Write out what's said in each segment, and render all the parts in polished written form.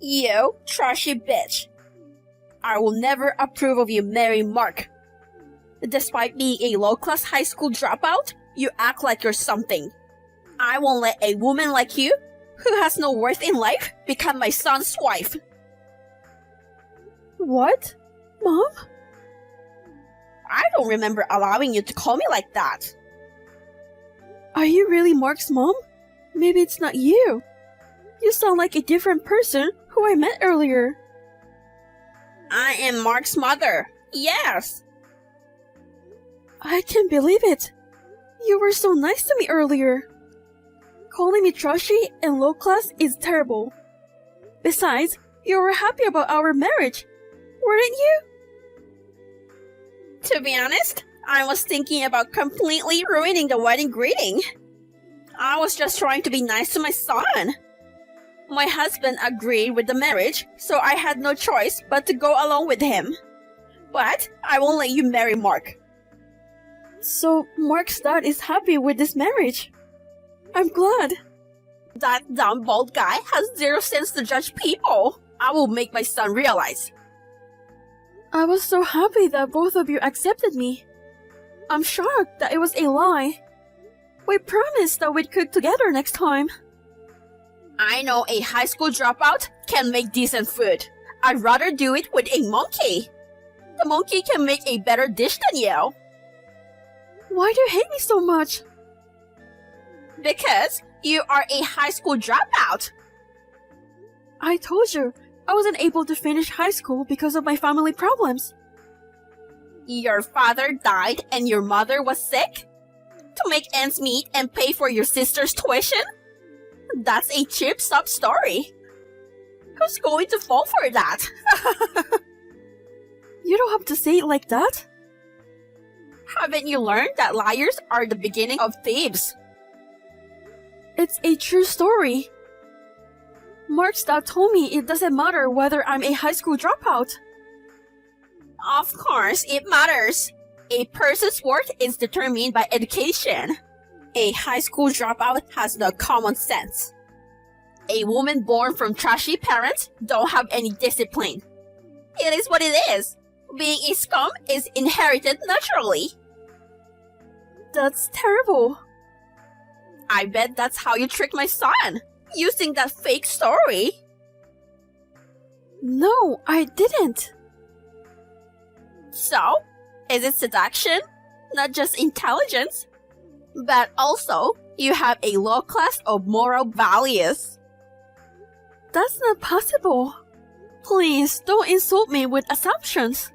You trashy bitch. I will never approve of you marrying Mark. Despite being a low-class high school dropout, you act like you're something. I won't let a woman like you, who has no worth in life, become my son's wife. What? Mom? I don't remember allowing you to call me like that. Are you really Mark's mom? Maybe it's not you. You sound like a different person who I met earlier. I am Mark's mother. Yes. I can't believe it. You were so nice to me earlier. Calling me trashy and low class is terrible. Besides, you were happy about our marriage, weren't you? To be honest, I was thinking about completely ruining the wedding greeting. I was just trying to be nice to my son. My husband agreed with the marriage, so I had no choice but to go along with him. But I won't let you marry Mark. So Mark's dad is happy with this marriage. I'm glad. That dumb bald guy has zero sense to judge people. I will make my son realize. I was so happy that both of you accepted me. I'm shocked that it was a lie. We promised that we'd cook together next time. I know a high school dropout can make decent food. I'd rather do it with a monkey. The monkey can make a better dish than you. Why do you hate me so much? Because you are a high school dropout. I told you, I wasn't able to finish high school because of my family problems. Your father died and your mother was sick? To make ends meet and pay for your sister's tuition? That's a cheap sob story. Who's going to fall for that? You don't have to say it like that. Haven't you learned that liars are the beginning of thieves? It's a true story. Mark's dad told me it doesn't matter whether I'm a high school dropout. Of course it matters. A person's worth is determined by education. A high school dropout has no common sense. A woman born from trashy parents don't have any discipline. It is what it is. Being a scum is inherited naturally. That's terrible. I bet that's how you tricked my son, using that fake story. No, I didn't. So, is it seduction? Not just intelligence? But also, you have a low class of moral values. That's not possible. Please don't insult me with assumptions.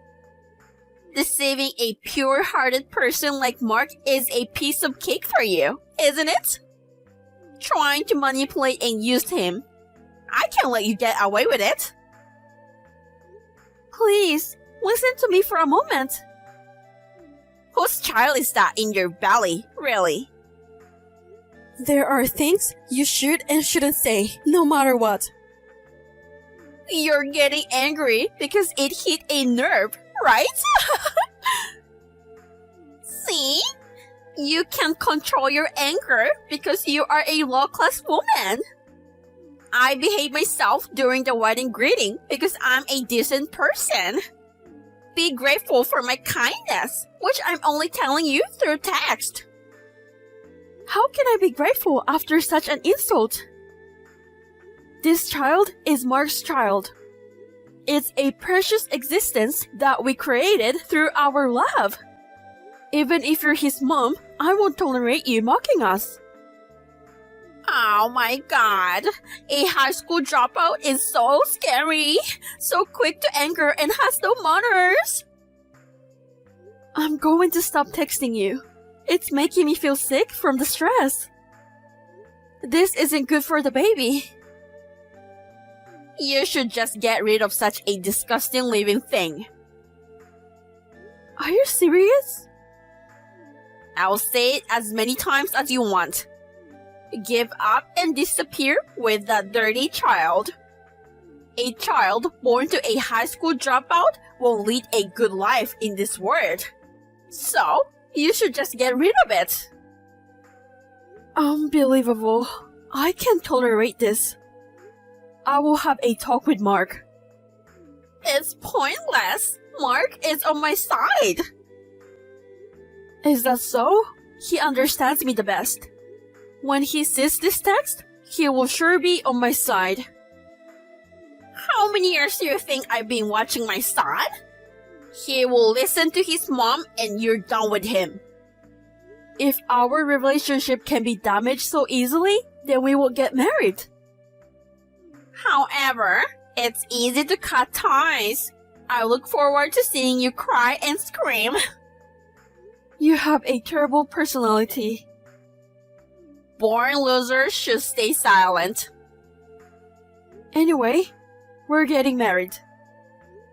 Deceiving a pure-hearted person like Mark is a piece of cake for you, isn't it? Trying to manipulate and use him. I can't let you get away with it. Please, listen to me for a moment. Whose child is that in your belly, really? There are things you should and shouldn't say, no matter what. You're getting angry because it hit a nerve, right? See? You can control your anger because you are a low-class woman. I behaved myself during the wedding greeting because I'm a decent person. Be grateful for my kindness, which I'm only telling you through text. How can I be grateful after such an insult? This child is Mark's child. It's a precious existence that we created through our love. Even if you're his mom, I won't tolerate you mocking us. Oh my god, a high school dropout is so scary, so quick to anger and has no manners. I'm going to stop texting you. It's making me feel sick from the stress. This isn't good for the baby. You should just get rid of such a disgusting living thing. Are you serious? I'll say it as many times as you want. Give up and disappear with that dirty child. A child born to a high school dropout won't lead a good life in this world. So, you should just get rid of it. Unbelievable. I can't tolerate this. I will have a talk with Mark. It's pointless. Mark is on my side. Is that so? He understands me the best. When he sees this text, he will sure be on my side. How many years do you think I've been watching my son? He will listen to his mom and you're done with him. If our relationship can be damaged so easily, then we will get married. However, it's easy to cut ties. I look forward to seeing you cry and scream. You have a terrible personality. Born losers should stay silent. Anyway, we're getting married.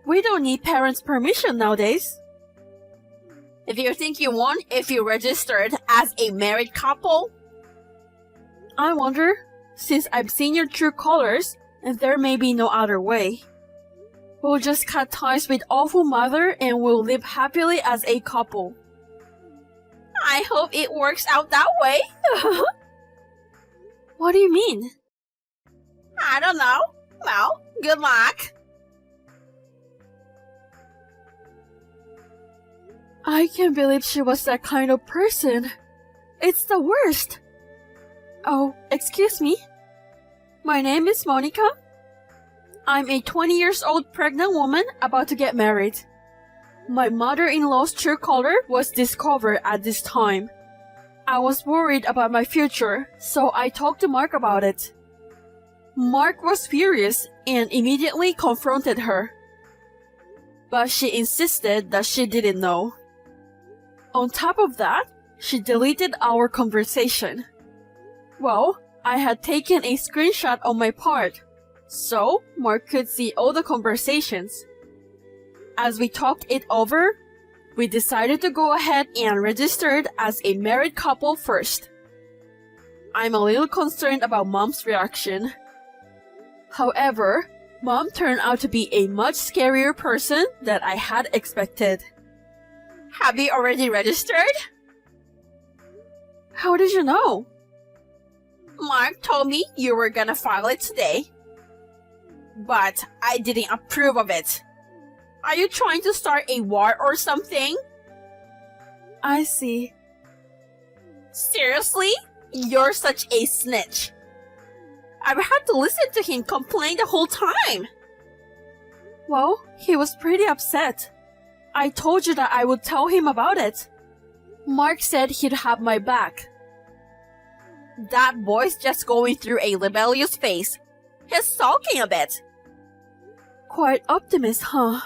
We don't need parents' permission nowadays. If you think you won if you registered as a married couple, I wonder, since I've seen your true colors, and there may be no other way. We'll just cut ties with awful mother and we'll live happily as a couple. I hope it works out that way. What do you mean? I don't know. Well, good luck. I can't believe she was that kind of person. It's the worst. Oh, excuse me. My name is Monica. I'm a 20 years old pregnant woman about to get married. My mother-in-law's true color was discovered at this time. I was worried about my future, so I talked to Mark about it. Mark was furious and immediately confronted her. But she insisted that she didn't know. On top of that, she deleted our conversation. Well, I had taken a screenshot on my part, so Mark could see all the conversations. As we talked it over, we decided to go ahead and registered as a married couple first. I'm a little concerned about Mom's reaction. However, Mom turned out to be a much scarier person than I had expected. Have you already registered? How did you know? Mark told me you were gonna file it today. But I didn't approve of it. Are you trying to start a war or something? I see. Seriously? You're such a snitch. I've had to listen to him complain the whole time. Well, he was pretty upset. I told you that I would tell him about it. Mark said he'd have my back. That boy's just going through a rebellious phase. He's sulking a bit. Quite optimist, huh?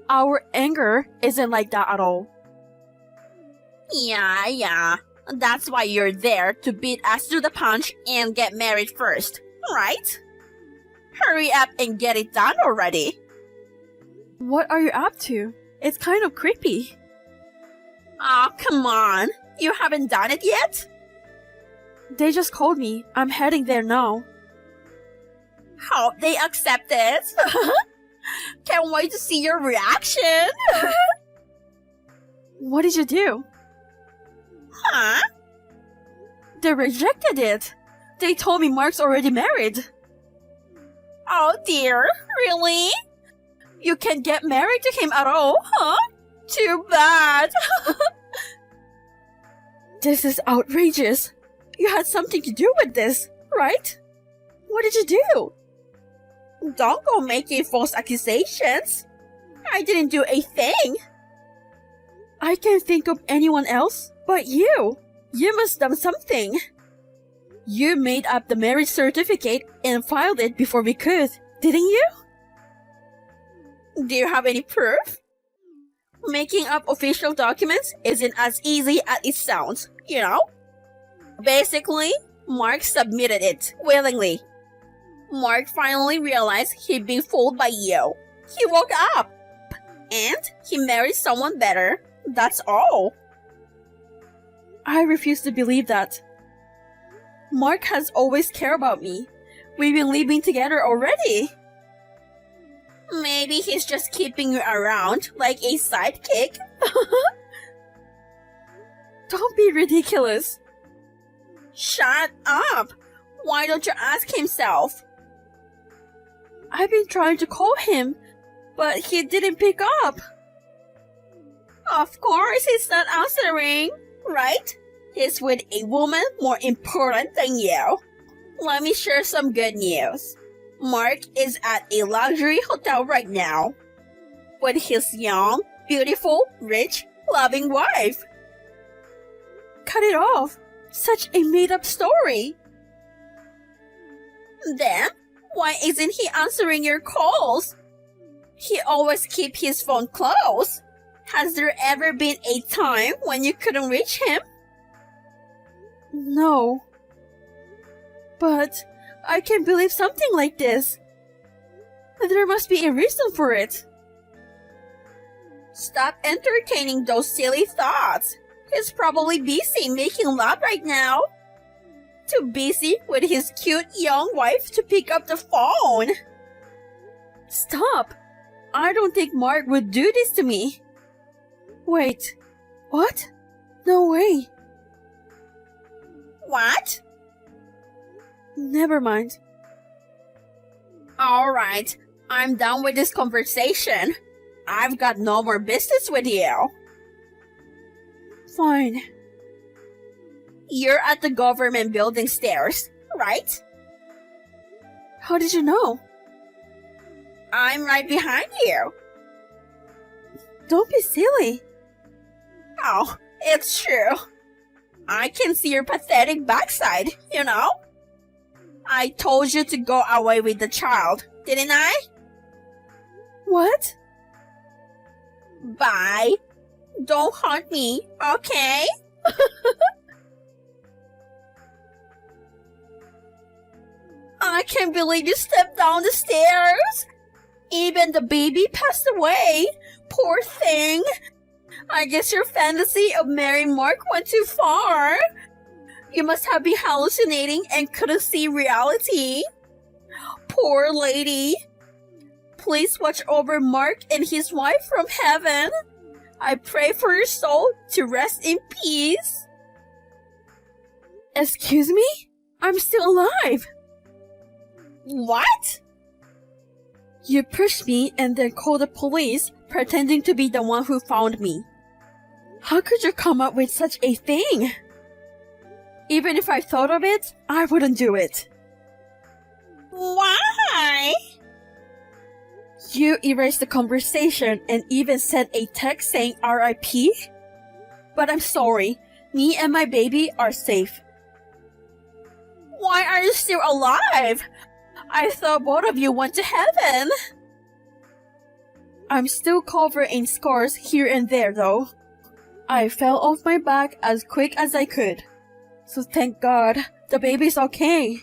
Our anger isn't like that at all. Yeah. That's why you're there, to beat us to the punch and get married first, right? Hurry up and get it done already. What are you up to? It's kind of creepy. Oh, come on. You haven't done it yet? They just called me. I'm heading there now. Hope they accept it. Can't wait to see your reaction. What did you do? Huh? They rejected it. They told me Mark's already married. Oh dear, really? You can't get married to him at all, huh? Too bad. This is outrageous. You had something to do with this, right? What did you do? Don't go making false accusations. I didn't do a thing. I can't think of anyone else but you. You must have done something. You made up the marriage certificate and filed it before we could, didn't you? Do you have any proof? Making up official documents isn't as easy as it sounds, you know? Basically, Mark submitted it willingly. Mark finally realized he'd been fooled by you. He woke up. And he married someone better. That's all. I refuse to believe that. Mark has always cared about me. We've been living together already. Maybe he's just keeping you around like a sidekick. Don't be ridiculous. Shut up. Why don't you ask himself? I've been trying to call him, but he didn't pick up. Of course he's not answering, right? He's with a woman more important than you. Let me share some good news. Mark is at a luxury hotel right now with his young, beautiful, rich, loving wife. Cut it off. Such a made-up story. Then, why isn't he answering your calls? He always keeps his phone close. Has there ever been a time when you couldn't reach him? No. But I can't believe something like this. There must be a reason for it. Stop entertaining those silly thoughts. He's probably busy making love right now. Too busy with his cute young wife to pick up the phone. Stop! I don't think Mark would do this to me. Wait, what? No way. What? Never mind. Alright, I'm done with this conversation. I've got no more business with you. Fine. You're at the government building stairs, right? How did you know? I'm right behind you. Don't be silly. Oh, it's true. I can see your pathetic backside, you know? I told you to go away with the child, didn't I? What? Bye. Don't haunt me, okay? I can't believe you stepped down the stairs. Even the baby passed away. Poor thing. I guess your fantasy of marrying Mark went too far. You must have been hallucinating and couldn't see reality. Poor lady. Please watch over Mark and his wife from heaven. I pray for your soul to rest in peace. Excuse me? I'm still alive. What? You pushed me and then called the police, pretending to be the one who found me. How could you come up with such a thing? Even if I thought of it, I wouldn't do it. Why? You erased the conversation and even sent a text saying RIP? But I'm sorry, me and my baby are safe. Why are you still alive? I thought both of you went to heaven. I'm still covered in scars here and there though. I fell off my back as quick as I could. So thank God, the baby's okay.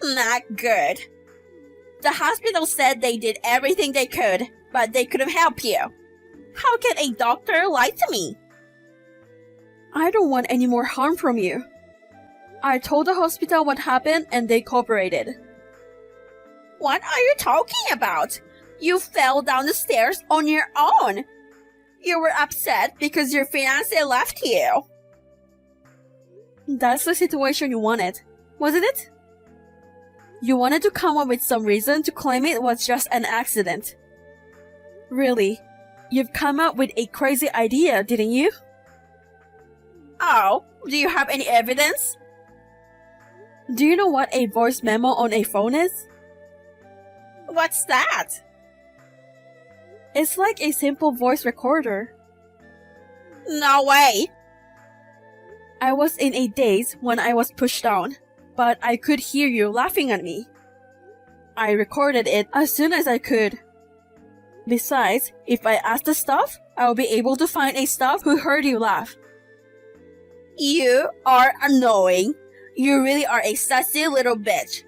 Not good. The hospital said they did everything they could, but they couldn't help you. How can a doctor lie to me? I don't want any more harm from you. I told the hospital what happened and they cooperated. What are you talking about? You fell down the stairs on your own. You were upset because your fiancé left you. That's the situation you wanted, wasn't it? You wanted to come up with some reason to claim it was just an accident. Really, you've come up with a crazy idea, didn't you? Oh, do you have any evidence? Do you know what a voice memo on a phone is? What's that? It's like a simple voice recorder. No way. I was in a daze when I was pushed down, but I could hear you laughing at me. I recorded it as soon as I could. Besides, if I ask the staff, I'll be able to find a staff who heard you laugh. You are annoying. You really are a sassy little bitch.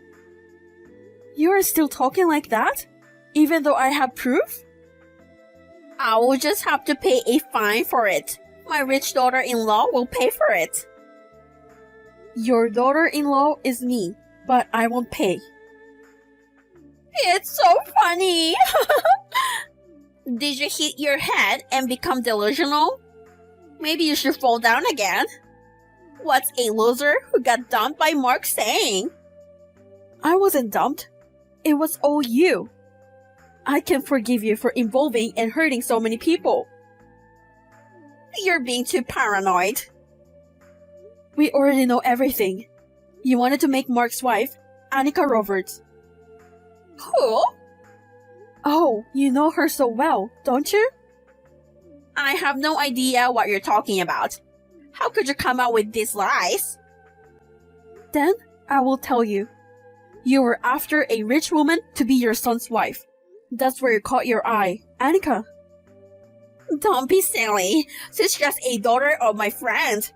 You are still talking like that? Even though I have proof? I will just have to pay a fine for it. My rich daughter-in-law will pay for it. Your daughter-in-law is me, but I won't pay. It's so funny. Did you hit your head and become delusional? Maybe you should fall down again. What's a loser who got dumped by Mark saying? I wasn't dumped. It was all you. I can forgive you for involving and hurting so many people. You're being too paranoid. We already know everything. You wanted to make Mark's wife, Annika Roberts. Who? Oh, you know her so well, don't you? I have no idea what you're talking about. How could you come out with these lies? Then, I will tell you. You were after a rich woman to be your son's wife. That's where you caught your eye, Annika. Don't be silly. She's just a daughter of my friend.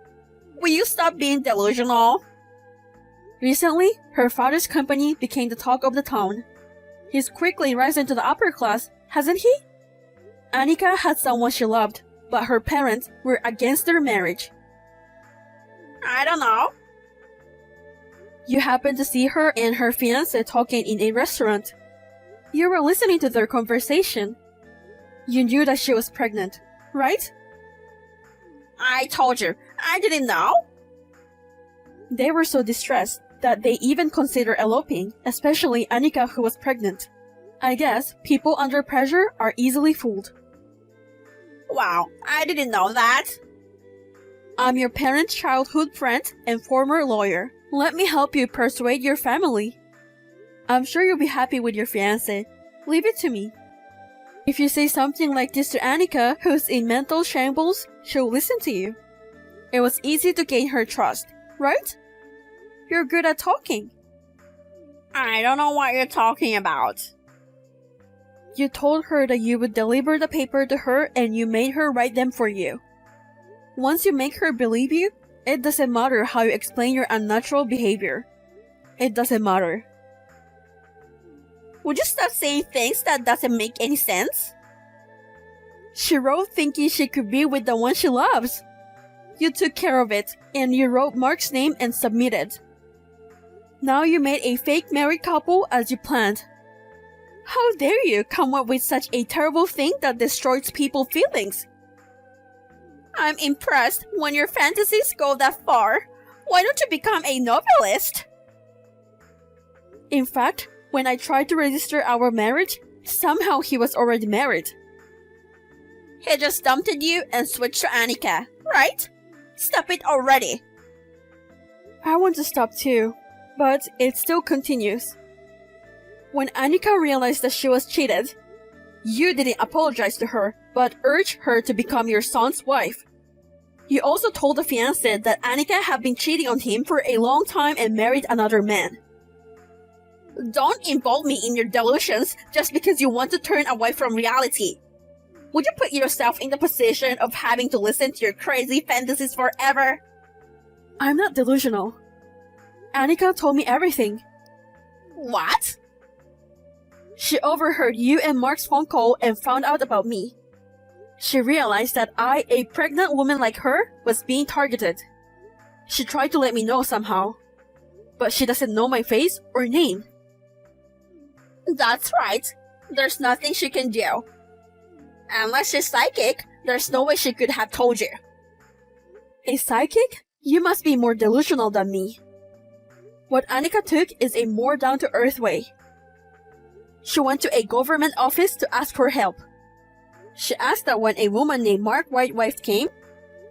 Will you stop being delusional? Recently, her father's company became the talk of the town. He's quickly rising to the upper class, hasn't he? Annika had someone she loved, but her parents were against their marriage. I don't know. You happened to see her and her fiancé talking in a restaurant. You were listening to their conversation. You knew that she was pregnant, right? I told you, I didn't know. They were so distressed that they even considered eloping, especially Annika, who was pregnant. I guess people under pressure are easily fooled. Wow, I didn't know that. I'm your parents' childhood friend and former lawyer. Let me help you persuade your family. I'm sure you'll be happy with your fiancé. Leave it to me. If you say something like this to Annika, who's in mental shambles, she'll listen to you. It was easy to gain her trust, right? You're good at talking. I don't know what you're talking about. You told her that you would deliver the paper to her and you made her write them for you. Once you make her believe you, it doesn't matter how you explain your unnatural behavior. It doesn't matter. Would you stop saying things that doesn't make any sense? She wrote thinking she could be with the one she loves. You took care of it, and you wrote Mark's name and submitted. Now you made a fake married couple as you planned. How dare you come up with such a terrible thing that destroys people's feelings? I'm impressed when your fantasies go that far. Why don't you become a novelist? In fact, when I tried to register our marriage, somehow he was already married. He just dumped you and switched to Annika, right? Stop it already. I want to stop too, but it still continues. When Annika realized that she was cheated, you didn't apologize to her, but urged her to become your son's wife. You also told the fiancé that Annika had been cheating on him for a long time and married another man. Don't involve me in your delusions just because you want to turn away from reality. Would you put yourself in the position of having to listen to your crazy fantasies forever? I'm not delusional. Annika told me everything. What? She overheard you and Mark's phone call and found out about me. She realized that I, a pregnant woman like her, was being targeted. She tried to let me know somehow, but she doesn't know my face or name. That's right. There's nothing she can do. Unless she's psychic, there's no way she could have told you. A psychic? You must be more delusional than me. What Annika took is a more down-to-earth way. She went to a government office to ask for help. She asked that when a woman named Mark White's wife came,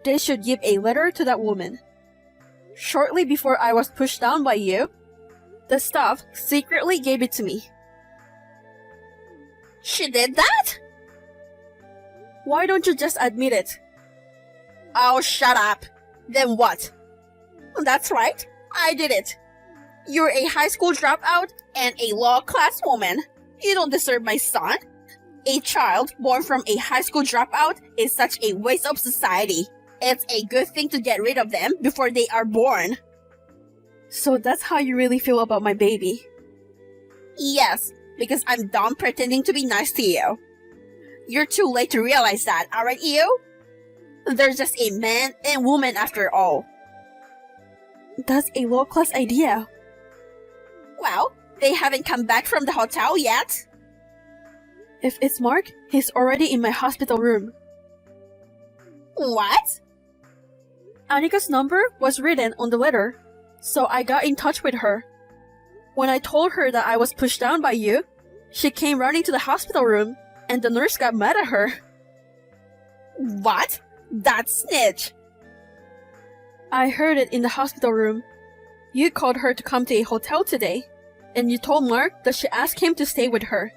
they should give a letter to that woman. Shortly before I was pushed down by you, the staff secretly gave it to me. She did that? Why don't you just admit it? Oh, shut up. Then what? That's right, I did it. You're a high school dropout and a law-class woman. You don't deserve my son. A child born from a high school dropout is such a waste of society. It's a good thing to get rid of them before they are born. So that's how you really feel about my baby? Yes, because I'm done pretending to be nice to you. You're too late to realize that, aren't you? They're just a man and woman after all. That's a low-class idea. Well, they haven't come back from the hotel yet. If it's Mark, he's already in my hospital room. What? Annika's number was written on the letter, so I got in touch with her. When I told her that I was pushed down by you, she came running to the hospital room, and the nurse got mad at her. What? That snitch! I heard it in the hospital room. You called her to come to a hotel today, and you told Mark that she asked him to stay with her.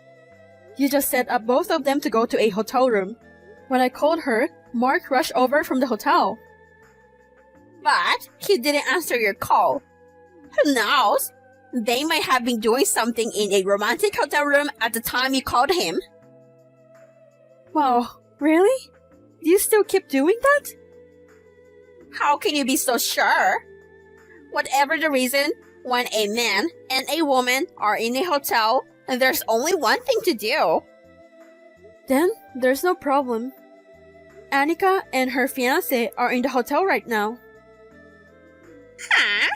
You just set up both of them to go to a hotel room. When I called her, Mark rushed over from the hotel. But he didn't answer your call. Who knows? They might have been doing something in a romantic hotel room at the time you called him. Wow, really? Do you still keep doing that? How can you be so sure? Whatever the reason, when a man and a woman are in a hotel, there's only one thing to do. Then, there's no problem. Annika and her fiancé are in the hotel right now. Huh?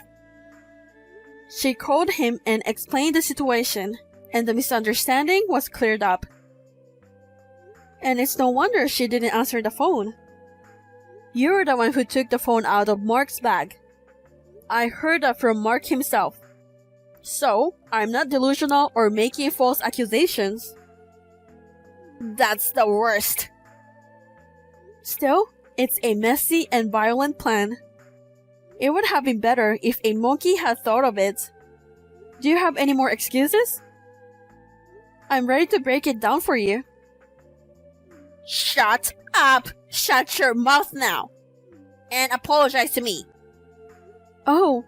She called him and explained the situation, and the misunderstanding was cleared up. And it's no wonder she didn't answer the phone. You're the one who took the phone out of Mark's bag. I heard that from Mark himself. So, I'm not delusional or making false accusations. That's the worst. Still, it's a messy and violent plan. It would have been better if a monkey had thought of it. Do you have any more excuses? I'm ready to break it down for you. Shut up! Shut your mouth now! And apologize to me. Oh,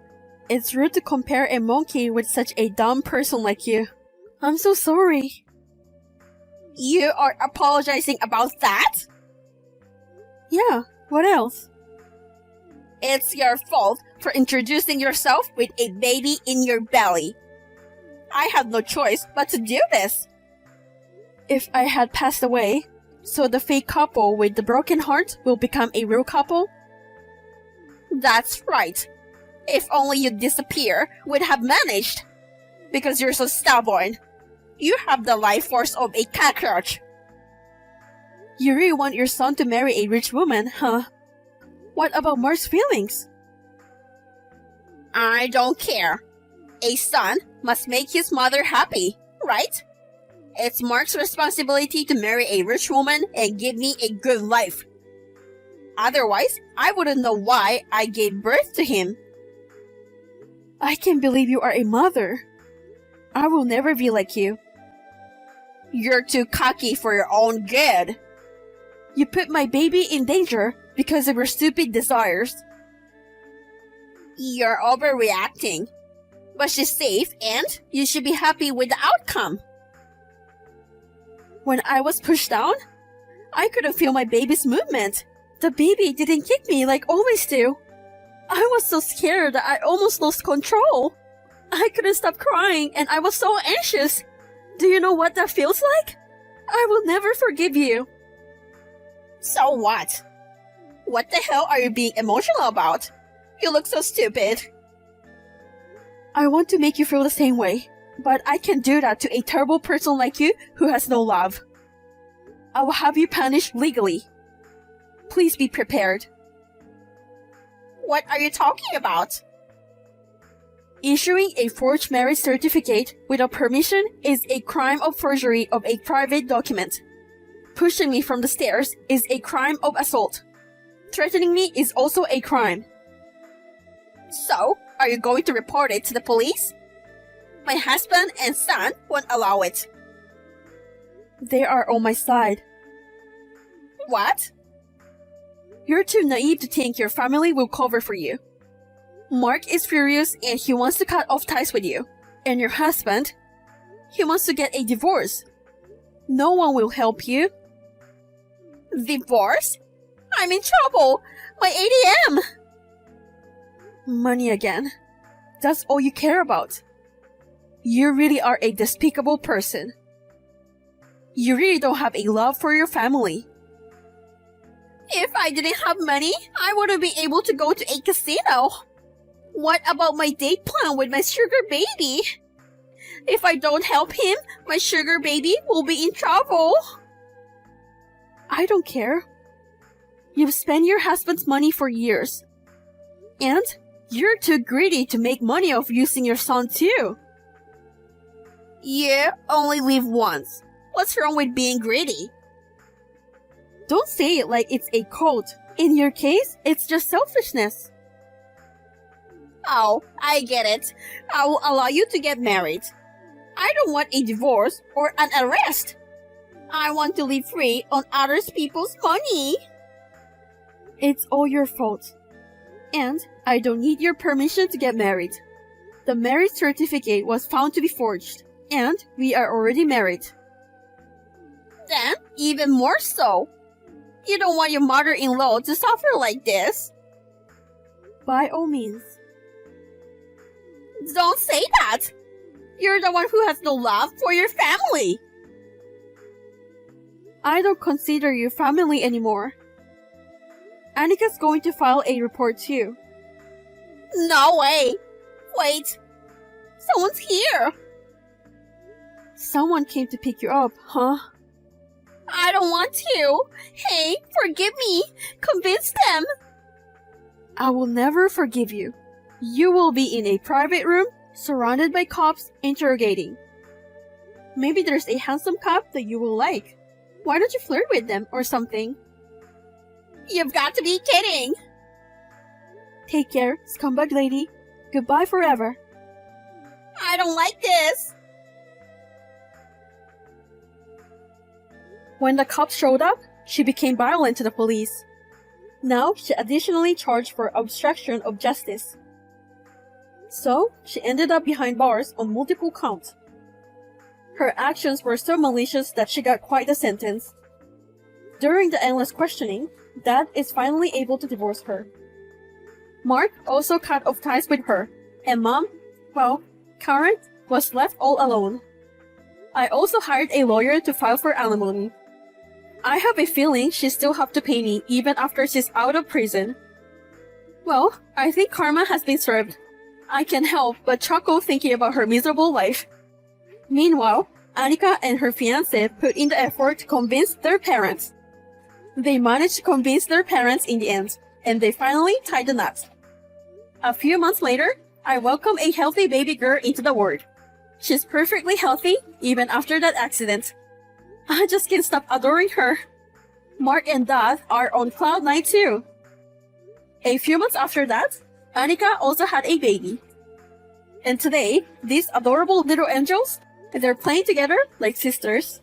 it's rude to compare a monkey with such a dumb person like you. I'm so sorry. You are apologizing about that? Yeah, what else? It's your fault for introducing yourself with a baby in your belly. I had no choice but to do this. If I had passed away, so the fake couple with the broken heart will become a real couple? That's right. If only you disappear, we'd have managed. Because you're so stubborn. You have the life force of a cockroach. You really want your son to marry a rich woman, huh? What about Mark's feelings? I don't care. A son must make his mother happy, right? It's Mark's responsibility to marry a rich woman and give me a good life. Otherwise, I wouldn't know why I gave birth to him. I can't believe you are a mother. I will never be like you. You're too cocky for your own good. You put my baby in danger because of your stupid desires. You're overreacting. But she's safe and you should be happy with the outcome. When I was pushed down, I couldn't feel my baby's movement. The baby didn't kick me like always do. I was so scared that I almost lost control. I couldn't stop crying and I was so anxious. Do you know what that feels like? I will never forgive you. So what? What the hell are you being emotional about? You look so stupid. I want to make you feel the same way, but I can't do that to a terrible person like you who has no love. I will have you punished legally. Please be prepared. What are you talking about? Issuing a forged marriage certificate without permission is a crime of forgery of a private document. Pushing me from the stairs is a crime of assault. Threatening me is also a crime. So, are you going to report it to the police? My husband and son won't allow it. They are on my side. What? You're too naive to think your family will cover for you. Mark is furious and he wants to cut off ties with you. And your husband, he wants to get a divorce. No one will help you. Divorce? I'm in trouble! My ATM! Money again. That's all you care about. You really are a despicable person. You really don't have a love for your family. If I didn't have money, I wouldn't be able to go to a casino. What about my date plan with my sugar baby? If I don't help him, my sugar baby will be in trouble. I don't care. You've spent your husband's money for years. And you're too greedy to make money off using your son too. You only live once. What's wrong with being greedy? Don't say it like it's a cult. In your case, it's just selfishness. Oh, I get it. I will allow you to get married. I don't want a divorce or an arrest. I want to live free on other people's money. It's all your fault. And I don't need your permission to get married. The marriage certificate was found to be forged, and we are already married. Then, even more so. You don't want your mother-in-law to suffer like this. By all means. Don't say that. You're the one who has no love for your family. I don't consider you family anymore. Annika's going to file a report too. No way. Wait. Someone's here. Someone came to pick you up, huh? I don't want to. Hey, forgive me. Convince them. I will never forgive you. You will be in a private room, surrounded by cops, interrogating. Maybe there's a handsome cop that you will like. Why don't you flirt with them or something? You've got to be kidding. Take care, scumbag lady. Goodbye forever. I don't like this. When the cops showed up, she became violent to the police. Now, she additionally charged for obstruction of justice. So, she ended up behind bars on multiple counts. Her actions were so malicious that she got quite a sentence. During the endless questioning, Dad is finally able to divorce her. Mark also cut off ties with her, and Mom, well, Karen was left all alone. I also hired a lawyer to file for alimony. I have a feeling she still have to pay me even after she's out of prison. Well, I think karma has been served. I can't help but chuckle thinking about her miserable life. Meanwhile, Annika and her fiancé put in the effort to convince their parents. They managed to convince their parents in the end, and they finally tied the knot. A few months later, I welcome a healthy baby girl into the world. She's perfectly healthy, even after that accident. I just can't stop adoring her. Mark and Dad are on cloud nine too. A few months after that, Annika also had a baby. And today, these adorable little angels, they're playing together like sisters.